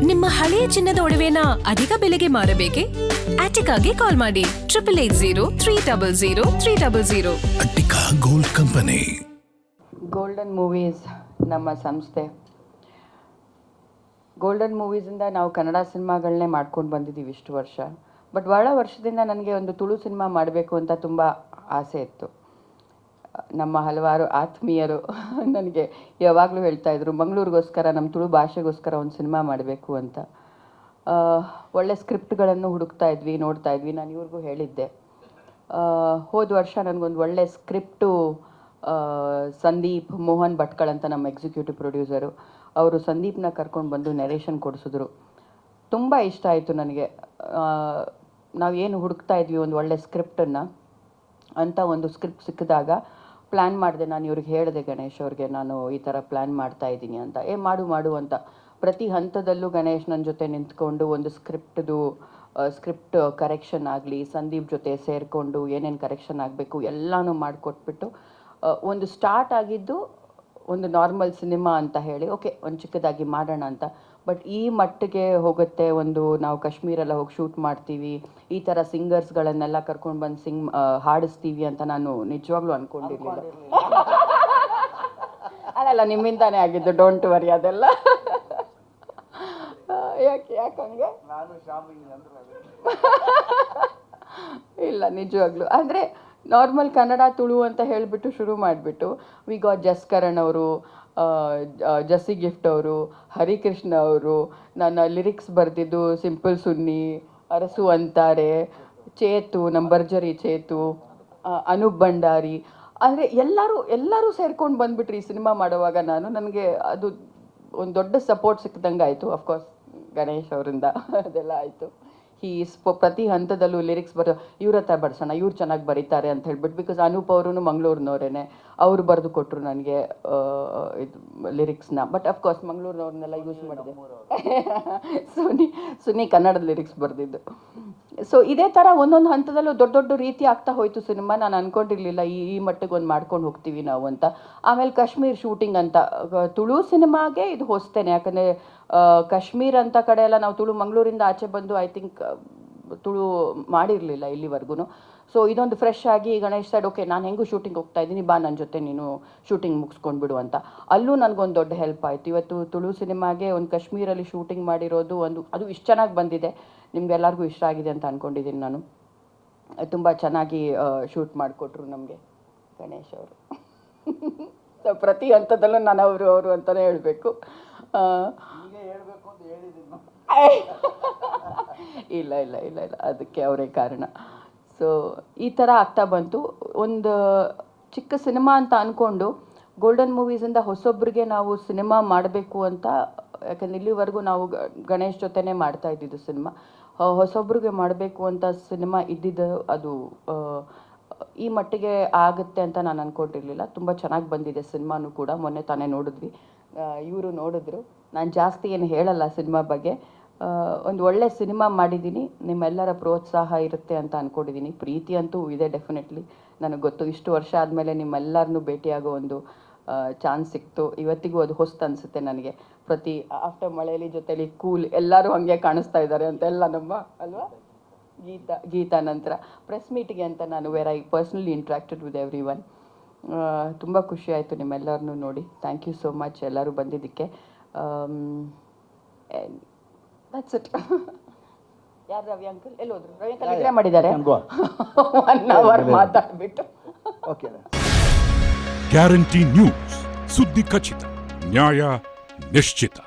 ನಿಮ್ಮ ಹಳೆಯ ಚಿನ್ನದ ಒಡವೆನ ಅಧಿಕ ಬೆಲೆಗೆ ಮಾರಬೇಕೆ? ಆಟಿಕಾಗೆ ಕಾಲ್ ಮಾಡಿ 8880 Attica gold company. Golden movies ನಮ್ಮ ಸಂಸ್ಥೆ. ಗೋಲ್ಡನ್ ಮೂವೀಸಿಂದ ನಾವು ಕನ್ನಡ ಸಿನಿಮಾಗಳನ್ನೇ ಮಾಡ್ಕೊಂಡು ಬಂದಿದ್ದೀವಿ ಇಷ್ಟು ವರ್ಷ. ಬಟ್ ಭಾಳ ವರ್ಷದಿಂದ ನನಗೆ ಒಂದು ತುಳು ಸಿನಿಮಾ ಮಾಡಬೇಕು ಅಂತ ತುಂಬ ಆಸೆ ಇತ್ತು. ನಮ್ಮ ಹಲವಾರು ಆತ್ಮೀಯರು ನನಗೆ ಯಾವಾಗಲೂ ಹೇಳ್ತಾಯಿದ್ರು, ಮಂಗಳೂರಿಗೋಸ್ಕರ ನಮ್ಮ ತುಳು ಭಾಷೆಗೋಸ್ಕರ ಒಂದು ಸಿನಿಮಾ ಮಾಡಬೇಕು ಅಂತ. ಒಳ್ಳೆ ಸ್ಕ್ರಿಪ್ಟ್ಗಳನ್ನು ಹುಡುಕ್ತಾ ಇದ್ವಿ, ನೋಡ್ತಾ ಇದ್ವಿ. ನಾನು ಇವ್ರಿಗೂ ಹೇಳಿದ್ದೆ, ಹೋದ ವರ್ಷ ನನಗೊಂದು ಒಳ್ಳೆ ಸ್ಕ್ರಿಪ್ಟು ಸಂದೀಪ್ ಮೋಹನ್ ಭಟ್ಕಳ್ ಅಂತ ನಮ್ಮ ಎಕ್ಸಿಕ್ಯೂಟಿವ್ ಪ್ರೊಡ್ಯೂಸರು, ಅವರು ಸಂದೀಪ್ನ ಕರ್ಕೊಂಡು ಬಂದು ನೆರೇಷನ್ ಕೊಡಿಸಿದ್ರು. ತುಂಬ ಇಷ್ಟ ಆಯಿತು ನನಗೆ. ನಾವೇನು ಹುಡುಕ್ತಾ ಇದ್ವಿ ಒಂದು ಒಳ್ಳೆ ಸ್ಕ್ರಿಪ್ಟನ್ನು ಅಂತ ಒಂದು ಸ್ಕ್ರಿಪ್ಟ್ ಸಿಕ್ಕಿದಾಗ ಪ್ಲ್ಯಾನ್ ಮಾಡಿದೆ. ನಾನು ಇವ್ರಿಗೆ ಹೇಳಿದೆ, ಗಣೇಶ್ ಅವ್ರಿಗೆ, ನಾನು ಈ ಥರ ಪ್ಲ್ಯಾನ್ ಮಾಡ್ತಾ ಇದ್ದೀನಿ ಅಂತ. ಮಾಡು ಅಂತ ಪ್ರತಿ ಹಂತದಲ್ಲೂ ಗಣೇಶ್ ನನ್ನ ಜೊತೆ ನಿಂತ್ಕೊಂಡು ಒಂದು ಸ್ಕ್ರಿಪ್ಟ್ ಕರೆಕ್ಷನ್ ಆಗಲಿ, ಸಂದೀಪ್ ಜೊತೆ ಸೇರಿಕೊಂಡು ಏನೇನು ಕರೆಕ್ಷನ್ ಆಗಬೇಕು ಎಲ್ಲನೂ ಮಾಡಿಕೊಟ್ಬಿಟ್ಟು ಒಂದು ಸ್ಟಾರ್ಟ್ ಆಗಿದ್ದು ಒಂದು ನಾರ್ಮಲ್ ಸಿನಿಮಾ ಅಂತ ಹೇಳಿ, ಓಕೆ ಒಂದು ಚಿಕ್ಕದಾಗಿ ಮಾಡೋಣ ಅಂತ. ಬಟ್ ಈ ಮಟ್ಟಿಗೆ ಹೋಗುತ್ತೆ, ಒಂದು ನಾವು ಕಾಶ್ಮೀರೆಲ್ಲ ಹೋಗಿ ಶೂಟ್ ಮಾಡ್ತೀವಿ, ಈ ಥರ ಸಿಂಗರ್ಸ್ಗಳನ್ನೆಲ್ಲ ಕರ್ಕೊಂಡು ಬಂದು ಹಾಡಿಸ್ತೀವಿ ಅಂತ ನಾನು ನಿಜವಾಗ್ಲೂ ಅಂದ್ಕೊಂಡಿರಲಿಲ್ಲ. ಅಲ್ಲ ನಿಮ್ಮಿಂದಾನೇ ಆಗಿದ್ದು, ಡೋಂಟ್ ವರಿ ಅದೆಲ್ಲ. ಯಾಕಂಗೆ ಇಲ್ಲ, ನಿಜವಾಗ್ಲೂ ಅಂದರೆ ನಾರ್ಮಲ್ ಕನ್ನಡ ತುಳು ಅಂತ ಹೇಳಿಬಿಟ್ಟು ಶುರು ಮಾಡಿಬಿಟ್ಟು ವಿ ಗಾಟ್ ಜಸ್ಕರಣ್ ಅವರು, ಜಸ್ಸಿ ಗಿಫ್ಟ್ ಅವರು, ಹರಿಕೃಷ್ಣ ಅವರು, ನನ್ನ ಲಿರಿಕ್ಸ್ ಬರೆದಿದ್ದು ಸಿಂಪಲ್ ಸುನ್ನಿ, ಅರಸು ಅಂತಾರೆ, ಚೇತು, ನಮ್ಮ ಭರ್ಜರಿ ಚೇತು, ಅನೂಪ್ ಭಂಡಾರಿ, ಅಂದರೆ ಎಲ್ಲರೂ ಸೇರ್ಕೊಂಡು ಬಂದುಬಿಟ್ರಿ ಈ ಸಿನಿಮಾ ಮಾಡುವಾಗ. ನನಗೆ ಅದು ಒಂದು ದೊಡ್ಡ ಸಪೋರ್ಟ್ ಸಿಕ್ಕಿದಂಗೆ ಆಯಿತು. ಅಫ್ಕೋರ್ಸ್ ಗಣೇಶ್ ಅವರಿಂದ ಅದೆಲ್ಲ ಆಯಿತು. ಪ್ರತಿ ಹಂತದಲ್ಲೂ ಲಿರಿಕ್ಸ್ ಇವ್ರ ಹತ್ರ ಬರೆಸೋಣ, ಇವ್ರು ಚೆನ್ನಾಗಿ ಬರೀತಾರೆ ಅಂತ ಹೇಳ್ಬಿಟ್ಟು. ಬಿಕಾಸ್ ಅನೂಪ್ ಅವರು ಮಂಗಳೂರಿನವರೇನೆ, ಅವರು ಬರೆದು ಕೊಟ್ಟರು ನನಗೆ ಇದು ಲಿರಿಕ್ಸ್ನ. ಬಟ್ ಅಫ್ಕೋರ್ಸ್ ಮಂಗಳೂರಿನವ್ರನ್ನೆಲ್ಲ ಯೂಸ್ ಮಾಡಿದೆ. ಸುನಿ ಕನ್ನಡದ ಲಿರಿಕ್ಸ್ ಬರೆದಿದ್ದು. ಸೊ ಇದೇ ಥರ ಒಂದೊಂದು ಹಂತದಲ್ಲೂ ದೊಡ್ಡ ರೀತಿ ಆಗ್ತಾ ಹೋಯಿತು ಸಿನಿಮಾ. ನಾನು ಅಂದ್ಕೊಂಡಿರಲಿಲ್ಲ ಈ ಮಟ್ಟಿಗೆ ಒಂದು ಮಾಡ್ಕೊಂಡು ಹೋಗ್ತೀವಿ ನಾವು ಅಂತ. ಆಮೇಲೆ ಕಾಶ್ಮೀರ್ ಶೂಟಿಂಗ್ ಅಂತ, ತುಳು ಸಿನಿಮಾಗೆ ಇದು ಹೊಸ್ತೇನೆ. ಯಾಕಂದರೆ ಕಾಶ್ಮೀರ್ ಅಂತ ಕಡೆ ಎಲ್ಲ ನಾವು ತುಳು ಮಂಗಳೂರಿಂದ ಆಚೆ ಬಂದು ಐ ಥಿಂಕ್ ತುಳು ಮಾಡಿರಲಿಲ್ಲ ಇಲ್ಲಿವರೆಗೂ. ಸೊ ಇದೊಂದು ಫ್ರೆಶ್ ಆಗಿ ಗಣೇಶ್ ಸೈಡ್, ಓಕೆ ನಾನು ಹೆಂಗೂ ಶೂಟಿಂಗ್ ಹೋಗ್ತಾ ಇದ್ದೀನಿ, ಬಾ ನನ್ನ ಜೊತೆ ನೀನು ಶೂಟಿಂಗ್ ಮುಗಿಸ್ಕೊಂಡ್ಬಿಡು ಅಂತ. ಅಲ್ಲೂ ನನಗೊಂದು ದೊಡ್ಡ ಹೆಲ್ಪ್ ಆಯಿತು. ಇವತ್ತು ತುಳು ಸಿನಿಮಾಗೆ ಒಂದು ಕಾಶ್ಮೀರಲ್ಲಿ ಶೂಟಿಂಗ್ ಮಾಡಿರೋದು ಅದು ಇಷ್ಟು ಚೆನ್ನಾಗಿ ಬಂದಿದೆ, ನಿಮ್ಗೆಲ್ಲರಿಗೂ ಇಷ್ಟ ಆಗಿದೆ ಅಂತ ಅಂದ್ಕೊಂಡಿದ್ದೀನಿ ನಾನು. ತುಂಬ ಚೆನ್ನಾಗಿ ಶೂಟ್ ಮಾಡಿಕೊಟ್ರು ನಮಗೆ ಗಣೇಶ್ ಅವರು. ಸೊ ಪ್ರತಿ ಹಂತದಲ್ಲೂ ನಾನು ಅವರು ಅಂತಲೇ ಹೇಳಬೇಕು. ಇಲ್ಲ ಅದಕ್ಕೆ ಅವರೇ ಕಾರಣ. ಸೊ ಈ ಥರ ಆಗ್ತಾ ಬಂತು. ಒಂದು ಚಿಕ್ಕ ಸಿನಿಮಾ ಅಂತ ಅಂದ್ಕೊಂಡು ಗೋಲ್ಡನ್ ಮೂವೀಸಿಂದ ಹೊಸೊಬ್ಬರಿಗೆ ನಾವು ಸಿನಿಮಾ ಮಾಡಬೇಕು ಅಂತ, ಯಾಕಂದರೆ ಇಲ್ಲಿವರೆಗೂ ನಾವು ಗಣೇಶ್ ಜೊತೆನೇ ಮಾಡ್ತಾ ಇದ್ದಿದ್ದು ಸಿನಿಮಾ. ಹೊಸೊಬ್ರಿಗೆ ಮಾಡಬೇಕು ಅಂತ ಸಿನಿಮಾ ಇದ್ದಿದ್ದು ಅದು ಈ ಮಟ್ಟಿಗೆ ಆಗುತ್ತೆ ಅಂತ ನಾನು ಅಂದ್ಕೊಂಡಿರಲಿಲ್ಲ. ತುಂಬ ಚೆನ್ನಾಗಿ ಬಂದಿದೆ ಸಿನಿಮಾನೂ ಕೂಡ. ಮೊನ್ನೆ ತಾನೇ ನೋಡಿದ್ವಿ, ಇವರು ನೋಡಿದ್ರು. ನಾನು ಜಾಸ್ತಿ ಏನು ಹೇಳಲ್ಲ ಸಿನಿಮಾ ಬಗ್ಗೆ. ಒಂದು ಒಳ್ಳೆ ಸಿನಿಮಾ ಮಾಡಿದ್ದೀನಿ, ನಿಮ್ಮೆಲ್ಲರ ಪ್ರೋತ್ಸಾಹ ಇರುತ್ತೆ ಅಂತ ಅಂದ್ಕೊಂಡಿದ್ದೀನಿ. ಪ್ರೀತಿ ಅಂತೂ ಇದೆ ಡೆಫಿನೆಟ್ಲಿ, ನನಗೆ ಗೊತ್ತು. ಇಷ್ಟು ವರ್ಷ ಆದಮೇಲೆ ನಿಮ್ಮೆಲ್ಲರನ್ನೂ ಭೇಟಿಯಾಗೋ ಒಂದು ಚಾನ್ಸ್ ಸಿಕ್ತು. ಇವತ್ತಿಗೂ ಅದು ಹೊಸ್ತು ಅನಿಸುತ್ತೆ ನನಗೆ. ಪ್ರತಿ ಆಫ್ಟರ್ ಮಳೆಯಲ್ಲಿ ಜೊತೆಲಿ ಕೂಲ್ ಎಲ್ಲರೂ ಹಾಗೆ ಕಾಣಿಸ್ತಾ ಇದ್ದಾರೆ ಅಂತೆಲ್ಲ ನಮ್ಮ ಅಲ್ವಾ. ಗೀತಾ ನಂತರ ಪ್ರೆಸ್ ಮೀಟಿಗೆ ಅಂತ ನಾನು I personally ಇಂಟ್ರಾಕ್ಟೆಡ್ with every one. ತುಂಬ ಖುಷಿ ಆಯಿತು ನಿಮ್ಮೆಲ್ಲರನ್ನೂ ನೋಡಿ. ಥ್ಯಾಂಕ್ ಯು ಸೋ ಮಚ್ ಎಲ್ಲರೂ ಬಂದಿದ್ದಕ್ಕೆ. That's it. ಯಾರು ರವಿ ಅಂಕಲ್ ಎಲ್ಲೋದ್ರು? ರವಿ ಅಂಕಲ್ ಇದ್ರೆ ಮಾಡಿದ್ದಾರೆ 1 hour ಮಾತಾಡ್ಬಿಟ್ಟು. ಗ್ಯಾರಂಟಿ ನ್ಯೂಸ್, ಸುದ್ದಿ ಖಚಿತ, ನ್ಯಾಯ ನಿಶ್ಚಿತ.